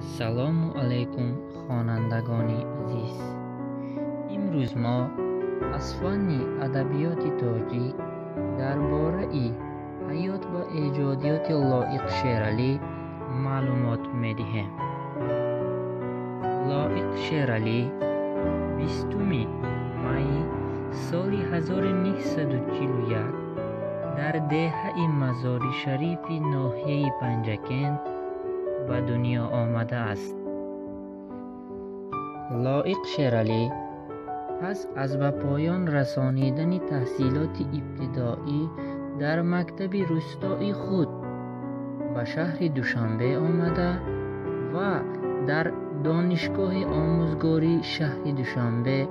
السلام علیکم خوانندگان عزیز. امروز ما از فن ادبیات تاجیک درباره حیات و ایجادیات لایق شیرعلی معلومات می‌دهیم. لایق شیرعلی 20 می سال 1941 در دهه مزار شریف ناحیه پنجکند به دنیا آمده است. لایق شیرعلی پس از به پایان رسانیدن تحصیلات ابتدایی در مکتب روستایی خود به شهر دوشنبه آمده و در دانشگاه آموزگاری شهر دوشنبه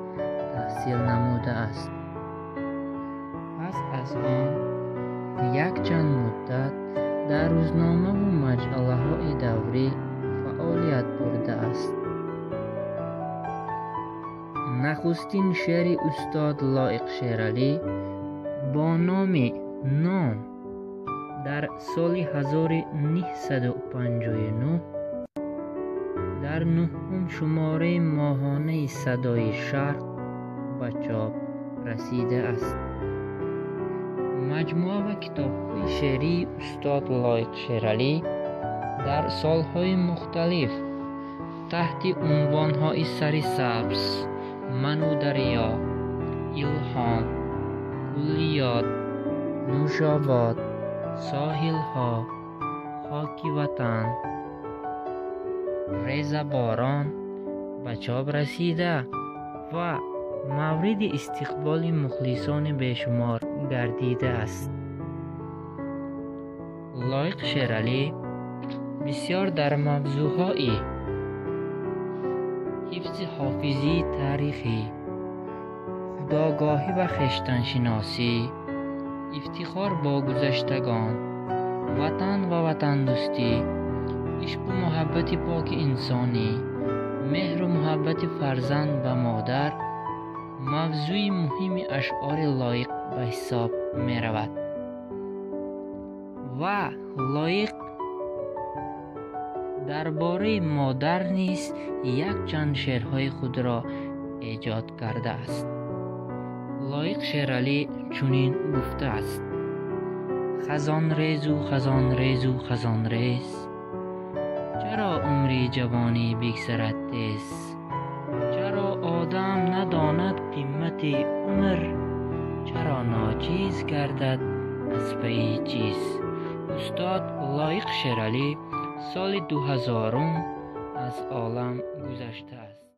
تحصیل نموده است. پس از آن یک چند مدت در روزنامه و مجله های دوری فعالیت برده است. نخستین شعر استاد لایق شیرعلی با نام نام در سال 1959 در 9 شماره ماهانه صدای شرق به چاپ رسیده است. مجموعه و کتاب‌های شعری استاد لایق شیرعلی در سالهای مختلف تحت عنوان‌های سرسبز، من و دریا، الهام، کلیات، نوشاباد، ساحل‌ها، خاک وطن، ریز باران به چاپ رسیده و مورد استقبال مخلصان بیشمار گردیده است. لایق شیرعلی بسیار در موضوعهای حفظ حافظی تاریخی، خودآگاهی و خویشتن‌شناسی، افتخار با گذشتگان، وطن و وطن دوستی، عشق و محبت پاک انسانی، مهر و محبت فرزند و مادر موضوع مهم اشعار لایق به حساب می رود و لایق درباره مادر نیز یک چند شعرهای خود را ایجاد کرده است. لایق شیرعلی چنین گفته است: خزان ریز و خزان ریز و خزان ریز، چرا عمری جوانی بگذرد تیز؟ چرا آدم نداند قیمت عمر؟ چرا ناچیز گردد از پی چیز؟ استاد لایق شیرعلی سال 2000 از عالم گذشته است.